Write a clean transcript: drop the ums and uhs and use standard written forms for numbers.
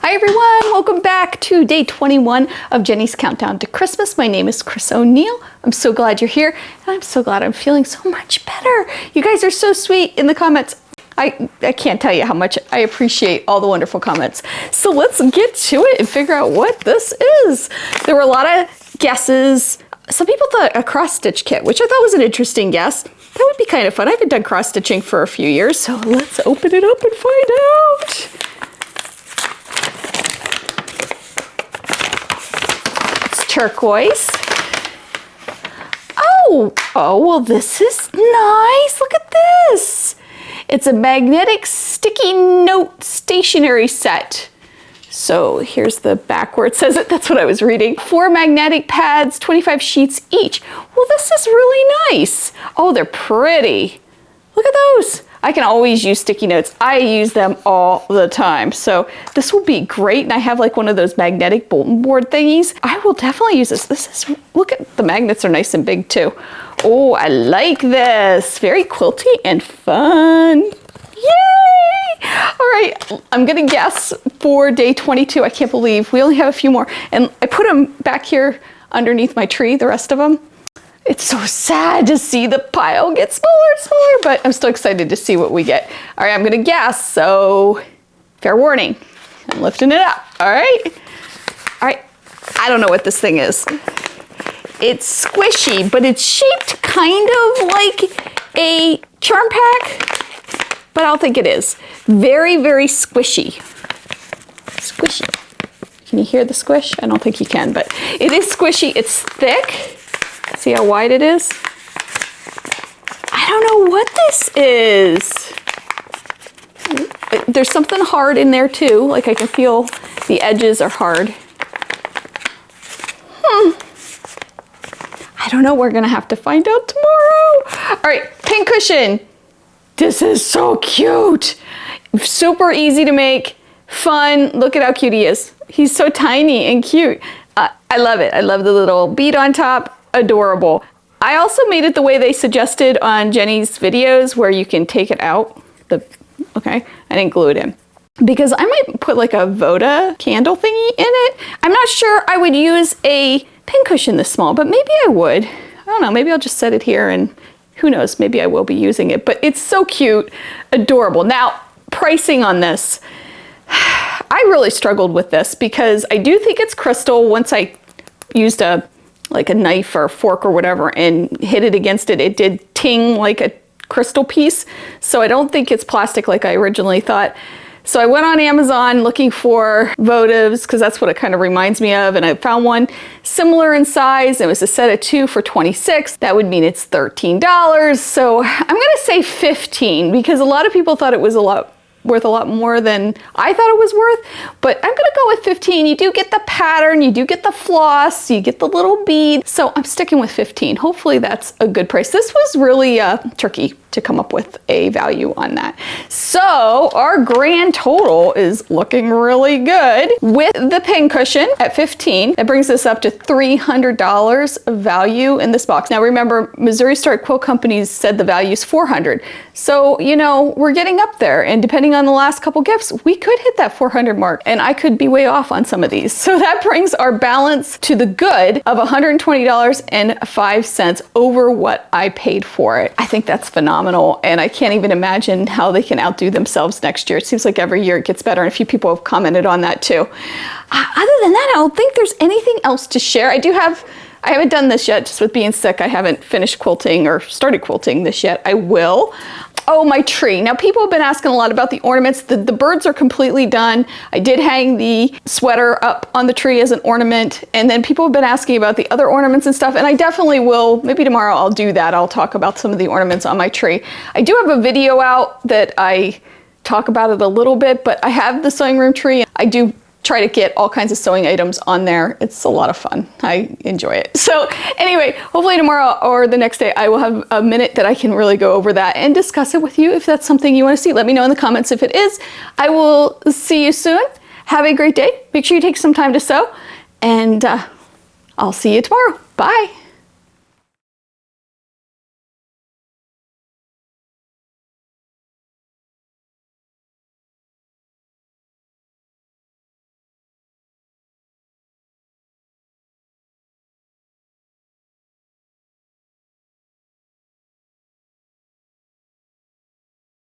Hi everyone, welcome back to day 21 of Jenny's Countdown to Christmas. My name is Chris O'Neill. I'm so glad you're here, and I'm so glad I'm feeling so much better. You guys are so sweet in the comments. I can't tell you how much I appreciate all the wonderful comments. So let's get to it and figure out what this is. There were a lot of guesses. Some people thought a cross-stitch kit, which I thought was an interesting guess. That would be kind of fun. I haven't done cross-stitching for a few years, so let's open it up and find out. Turquoise. Oh, well, this is nice. Look at this. It's a magnetic sticky note stationery set. So here's the back where it says it. That's what I was reading. 4 magnetic pads, 25 sheets each. Well, this is really nice. Oh, they're pretty. Look at those. I can always use sticky notes. I use them all the time. So this will be great. And I have like one of those magnetic bulletin board thingies. I will definitely use this. Look at the magnets are nice and big too. Oh, I like this. Very quilty and fun. Yay! All right, I'm gonna guess for day 22. I can't believe we only have a few more. And I put them back here underneath my tree, the rest of them. It's so sad to see the pile get smaller and smaller, but I'm still excited to see what we get. All right, I'm gonna guess, so fair warning. I'm lifting it up, all right? All right, I don't know what this thing is. It's squishy, but it's shaped kind of like a charm pack, but I don't think it is. Very, very squishy. Squishy. Can you hear the squish? I don't think you can, but it is squishy. It's thick. See how wide it is? I don't know what this is. There's something hard in there too. Like I can feel the edges are hard. I don't know. We're gonna have to find out tomorrow. All right, pin cushion. This is so cute. Super easy to make, fun. Look at how cute he is. He's so tiny and cute. I love it. I love the little bead on top. Adorable. I also made it the way they suggested on Jenny's videos where you can take it out. Okay, I didn't glue it in. Because I might put like a Voda candle thingy in it. I'm not sure I would use a pincushion this small, but maybe I would. I don't know, maybe I'll just set it here and who knows, maybe I will be using it. But it's so cute, adorable. Now, pricing on this. I really struggled with this because I do think it's crystal. Once I used like a knife or a fork or whatever and hit it against it, it did ting like a crystal piece. So I don't think it's plastic like I originally thought. So I went on Amazon looking for votives because that's what it kind of reminds me of. And I found one similar in size. It was a set of 2 for $26. That would mean it's $13. So I'm gonna say 15 because a lot of people thought it was worth a lot more than I thought it was worth, but I'm gonna go with 15. You do get the pattern, you do get the floss, you get the little bead, so I'm sticking with 15. Hopefully that's a good price. This was really tricky to come up with a value on that. So our grand total is looking really good with the pin cushion at 15. That brings us up to $300 of value in this box. Now remember, Missouri Star Quilt Companies said the value is $400. So, you know, we're getting up there, and depending on the last couple gifts, we could hit that $400 mark, and I could be way off on some of these. So that brings our balance to the good of $120.05 over what I paid for it. I think that's phenomenal. And I can't even imagine how they can outdo themselves next year. It seems like every year it gets better, and a few people have commented on that too. Other than that, I don't think there's anything else to share. I haven't done this yet, just with being sick. I haven't finished quilting or started quilting this yet. I will. Oh, my tree. Now, people have been asking a lot about the ornaments. The birds are completely done. I did hang the sweater up on the tree as an ornament, and then people have been asking about the other ornaments and stuff, and I definitely will. Maybe tomorrow I'll do that. I'll talk about some of the ornaments on my tree. I do have a video out that I talk about it a little bit, but I have the sewing room tree. I do try to get all kinds of sewing items on there. It's a lot of fun. I enjoy it. So anyway, hopefully tomorrow or the next day, I will have a minute that I can really go over that and discuss it with you if that's something you want to see. Let me know in the comments if it is. I will see you soon. Have a great day. Make sure you take some time to sew, and I'll see you tomorrow. Bye.